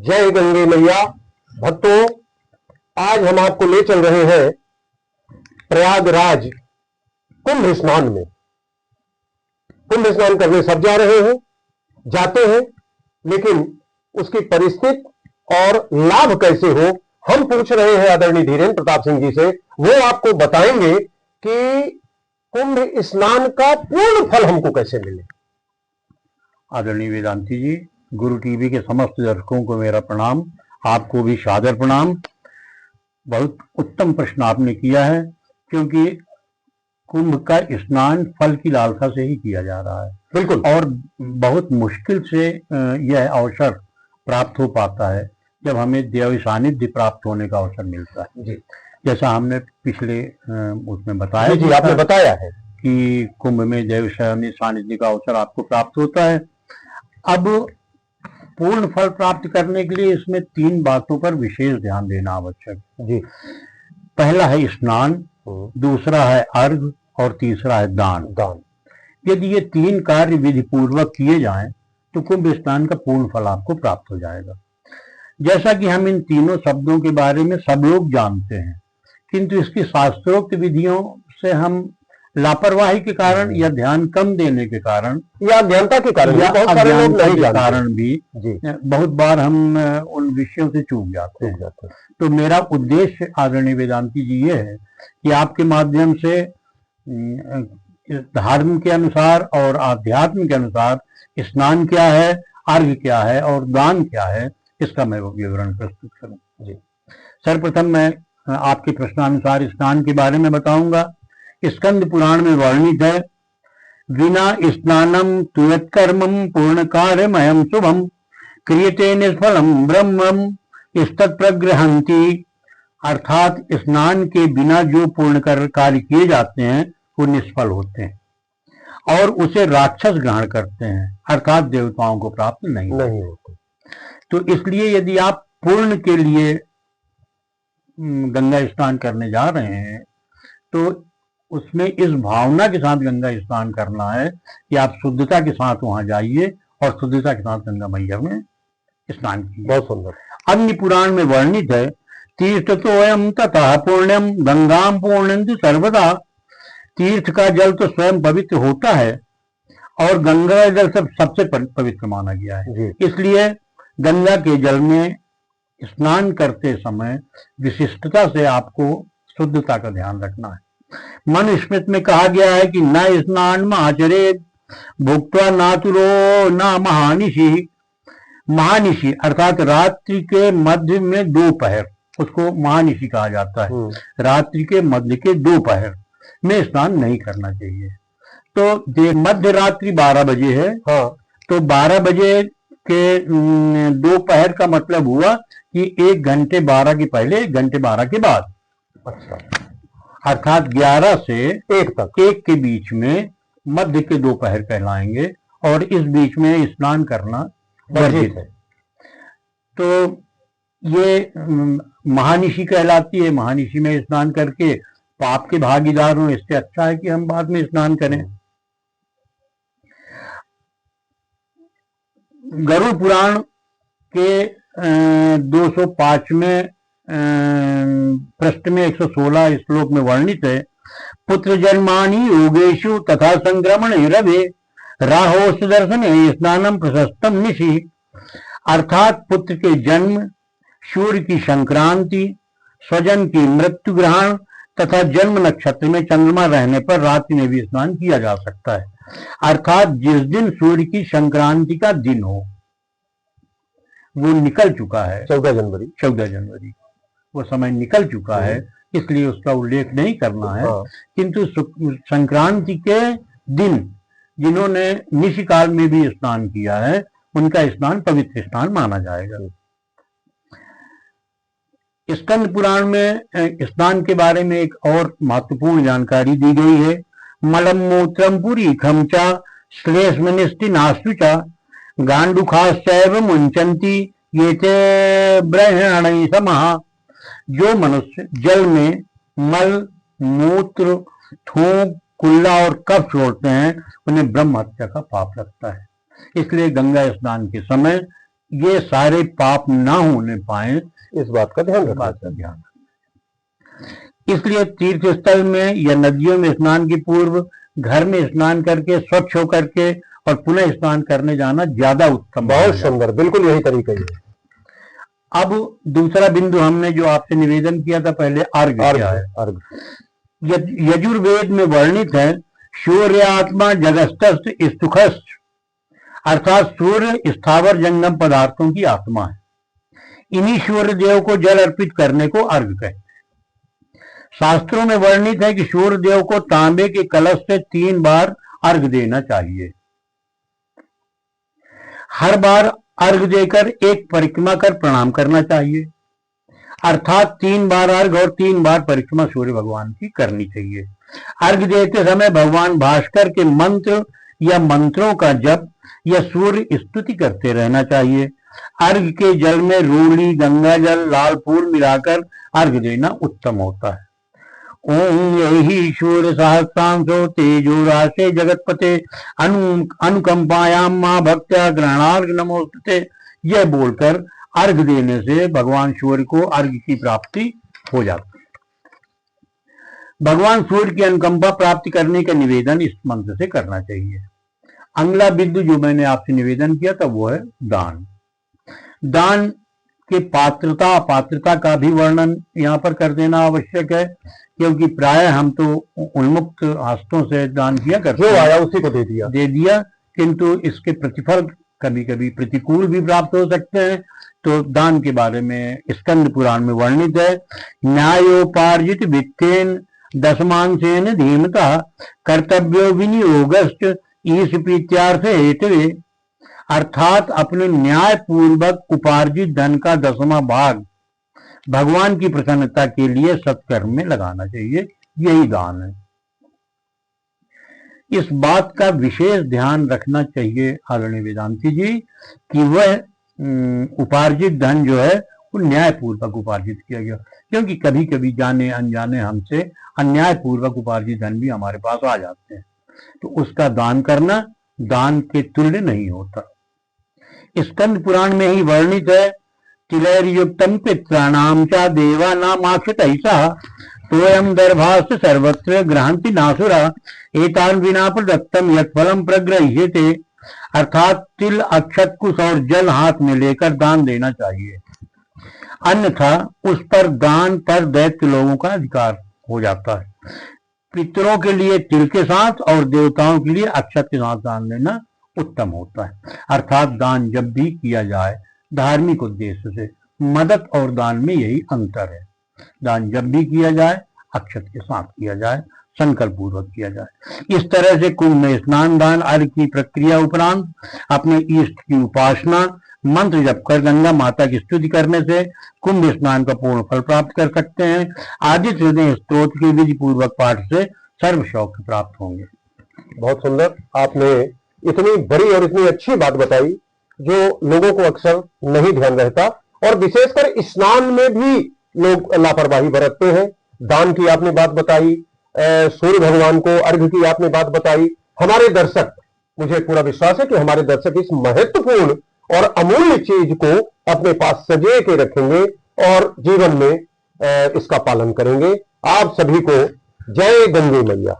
जय गंगे मैया। भक्तों, आज हम आपको ले चल रहे हैं प्रयागराज कुंभ स्नान में। कुंभ स्नान करने सब जा रहे हैं, जाते हैं, लेकिन उसकी परिस्थिति और लाभ कैसे हो, हम पूछ रहे हैं आदरणीय धीरेन्द्र प्रताप सिंह जी से। वो आपको बताएंगे कि कुंभ स्नान का पूर्ण फल हमको कैसे मिले। आदरणीय वेदांती जी, गुरु टीवी के समस्त दर्शकों को मेरा प्रणाम, आपको भी सादर प्रणाम। बहुत उत्तम प्रश्न आपने किया है, क्योंकि कुंभ का स्नान फल की लालसा से ही किया जा रहा है। बिल्कुल। और बहुत मुश्किल से यह अवसर प्राप्त हो पाता है जब हमें देव सानिध्य प्राप्त होने का अवसर मिलता है जी। जैसा हमने पिछले उसमें बताया जी, आपने बताया है कि कुंभ में देव सानिध्य का अवसर आपको प्राप्त होता है। अब पूर्ण फल प्राप्त करने के लिए इसमें 3 बातों पर विशेष ध्यान देना आवश्यक है जी। पहला है स्नान, दूसरा है अर्घ और तीसरा है दान। यदि ये 3 कार्य विधि पूर्वक किए जाएं तो कुंभ स्नान का पूर्ण फल आपको प्राप्त हो जाएगा। जैसा कि हम इन तीनों शब्दों के बारे में सब लोग जानते हैं, किंतु इसकी शास्त्रोक्त विधियों से हम लापरवाही के कारण या ध्यान कम देने के कारण या अज्ञानता के कारण या बहुत सारे लोग नहीं के जानते कारण भी बहुत बार हम उन विषयों से चूक जाते हैं। तो मेरा उद्देश्य आदरणीय वेदांती जी ये है कि आपके माध्यम से धर्म के अनुसार और आध्यात्म के अनुसार स्नान क्या है, अर्घ क्या है और दान क्या है, इसका मैं विवरण प्रस्तुत करूं। जी। सर्वप्रथम मैं आपके प्रश्नानुसार स्नान के बारे में बताऊंगा। स्कंद पुराण में वर्णित है, विना स्नानम तुयत्कर्मम पूर्ण कार्यमयम शुभम क्रियते निष्फलम ब्रह्मम तत्प्रगृहंति। अर्थात स्नान के बिना जो पूर्ण कार्य किए जाते हैं वो निष्फल होते हैं और उसे राक्षस ग्रहण करते हैं, अर्थात देवताओं को प्राप्त नहीं होते। तो इसलिए यदि आप पूर्ण के लिए गंगा स्नान करने जा रहे हैं तो उसमें इस भावना के साथ गंगा स्नान करना है कि आप शुद्धता के साथ वहां जाइए और शुद्धता के साथ गंगा मैया में स्नान कीजिए। बहुत सुंदर। अन्य पुराण में वर्णित है, तीर्थ तो अयम तथा पुण्यम गंगाम पूर्णंतु सर्वदा। तीर्थ का जल तो स्वयं पवित्र होता है और गंगा जल सबसे पवित्र माना गया है। इसलिए गंगा के जल में स्नान करते समय विशिष्टता से आपको शुद्धता का ध्यान रखना है। मनुस्मृति में कहा गया है कि न स्नान आचरे भुक्त्वा नातुरो न महानिशि। महानिशि अर्थात रात्रि के मध्य में 2 पहर, उसको महानिशि कहा जाता है। रात्रि के मध्य के 2 पहर में स्नान नहीं करना चाहिए। तो मध्य रात्रि 12 बजे है। हाँ। तो 12 बजे के 2 पहर का मतलब हुआ कि 1 घंटे 12 के पहले, 1 घंटे 12 के बाद। अच्छा। अर्थात 11 से 1 तक, 1 के बीच में मध्य के 2 पहर कहलाएंगे और इस बीच में स्नान करना वर्जित है। तो ये महानिशि कहलाती है। महानिशि में स्नान करके पाप के भागीदार हों, इससे अच्छा है कि हम बाद में स्नान करें। गरुड़ पुराण के 205वें पृष्ठ में 116 श्लोक में वर्णित है, पुत्र जन्मानि योगेशु तथा संक्रमण रवे राहो सुदर्शन स्नानम प्रशस्तम निशि। अर्थात पुत्र के जन्म, सूर्य की संक्रांति, स्वजन की मृत्यु ग्रहण तथा जन्म नक्षत्र में चंद्रमा रहने पर रात्रि में भी स्नान किया जा सकता है। अर्थात जिस दिन सूर्य की संक्रांति का दिन हो, वो निकल चुका है, 14 जनवरी वो समय निकल चुका है, इसलिए उसका उल्लेख नहीं करना है। किंतु संक्रांति के दिन जिन्होंने निशिकाल में भी स्नान किया है उनका स्नान पवित्र स्नान माना जाएगा। स्कंद पुराण में स्नान के बारे में एक और महत्वपूर्ण जानकारी दी गई है, मलम मूत्रम पुरी खमचा श्लेष्मनिष्टि नास्तुचा गांडुखाश्चैव मुंचन्ति ये ब्रह्मण समः। जो मनुष्य जल में मल, मूत्र, थूक, कुल्ला और कफ छोड़ते हैं उन्हें ब्रह्म हत्या का पाप लगता है। इसलिए गंगा स्नान के समय ये सारे पाप ना होने पाए, इस बात का ध्यान रखना बात का ध्यान। इसलिए तीर्थ स्थल में या नदियों में स्नान के पूर्व घर में स्नान करके स्वच्छ होकर के और पुनः स्नान करने जाना ज्यादा उत्तम। बहुत सुंदर, बिल्कुल यही तरीका है। अब दूसरा बिंदु हमने जो आपसे निवेदन किया था पहले, अर्घ्य क्या है। अर्घ्य यजुर्वेद में वर्णित है, सूर्य आत्मा जगस्तस्थ सुखस्थ, अर्थात सूर्य स्थावर जंगम पदार्थों की आत्मा है। इन्हीं सूर्य देव को जल अर्पित करने को अर्घ्य कहते हैं। शास्त्रों में वर्णित है कि सूर्य देव को तांबे के कलश से 3 बार अर्घ्य देना चाहिए। हर बार अर्घ्य देकर एक परिक्रमा कर प्रणाम करना चाहिए, अर्थात 3 बार अर्घ्य और 3 बार परिक्रमा सूर्य भगवान की करनी चाहिए। अर्घ्य देते समय भगवान भास्कर के मंत्र या मंत्रों का जप या सूर्य स्तुति करते रहना चाहिए। अर्घ्य के जल में रूली, गंगा जल, लाल फूल मिलाकर अर्घ्य देना उत्तम होता है। ओम यही सूर्य सहस्रांशो तेजो राशे जगतपते अनुकंपायाम मां भक्त्या ग्रहणार्घ नमोस्तुते, यह बोलकर अर्घ्य देने से भगवान सूर्य को अर्घ्य की प्राप्ति हो जाती है। भगवान सूर्य की अनुकंपा प्राप्ति करने का निवेदन इस मंत्र से करना चाहिए। अगला बिंदु जो मैंने आपसे निवेदन किया था वो है दान। दान के पात्रता अपात्रता का भी वर्णन यहाँ पर कर देना आवश्यक है, क्योंकि प्राय हम तो उन्मुक्त हस्तों से दान किया करते जो आया उसी को दे दिया, किंतु इसके प्रतिफल कभी कभी प्रतिकूल भी प्राप्त हो सकते हैं। तो दान के बारे में स्कंद पुराण में वर्णित है, न्यायोपार्जित वित्तेन दशमांशेन धीमता कर्तव्यो विनियोगश्च ईश प्रीत्यार्थ हेतवे, अर्थात अपने न्याय पूर्वक उपार्जित धन का 10वां भाग भगवान की प्रसन्नता के लिए सत्कर्म में लगाना चाहिए, यही दान है। इस बात का विशेष ध्यान रखना चाहिए आदरणीय वेदांती जी कि वह उपार्जित धन जो है वो न्याय पूर्वक उपार्जित किया गया, क्योंकि कभी कभी जाने अनजाने हमसे अन्याय पूर्वक उपार्जित धन भी हमारे पास आ जाते हैं, तो उसका दान करना दान के तुल्य नहीं होता। स्कंद पुराण में ही वर्णित है, तिलैर्युक्तम पित्राणाम चा देवानामाक्षत ऐसा तोयम दर्भास्त सर्वत्र ग्रहंति नासुरा एतान विना प्रदत्तम यत्फलम प्रग्रह्यते, अर्थात तिल, अक्षत, कुश और जल हाथ में लेकर दान देना चाहिए, अन्यथा उस पर दान पर दैत्य लोगों का अधिकार हो जाता है। पितरों के लिए तिल के साथ और देवताओं के लिए अक्षत के साथ दान देना उत्तम होता है। अर्थात दान जब भी किया जाए धार्मिक उद्देश्य से, मदद और दान में यही अंतर है। दान जब भी किया जाए अक्षत के साथ किया जाए, संकल्प पूर्वक किया जाए। इस तरह से कुंभ में स्नान, दान, अर्घ्य की प्रक्रिया उपरांत अपने इष्ट की उपासना, मंत्र जप कर गंगा माता की स्तुति करने से कुंभ स्नान का पूर्ण फल प्राप्त कर सकते हैं। आदित्य हृदय स्तोत्र के विधि पूर्वक पाठ से सर्व शौक प्राप्त होंगे। बहुत सुंदर, आपने इतनी बड़ी और इतनी अच्छी बात बताई जो लोगों को अक्सर नहीं ध्यान रहता, और विशेषकर स्नान में भी लोग लापरवाही बरतते हैं। दान की आपने बात बताई, सूर्य भगवान को अर्घ्य की आपने बात बताई। हमारे दर्शक, मुझे पूरा विश्वास है कि हमारे दर्शक इस महत्वपूर्ण और अमूल्य चीज को अपने पास सजे के रखेंगे और जीवन में इसका पालन करेंगे। आप सभी को जय गंगे मैया।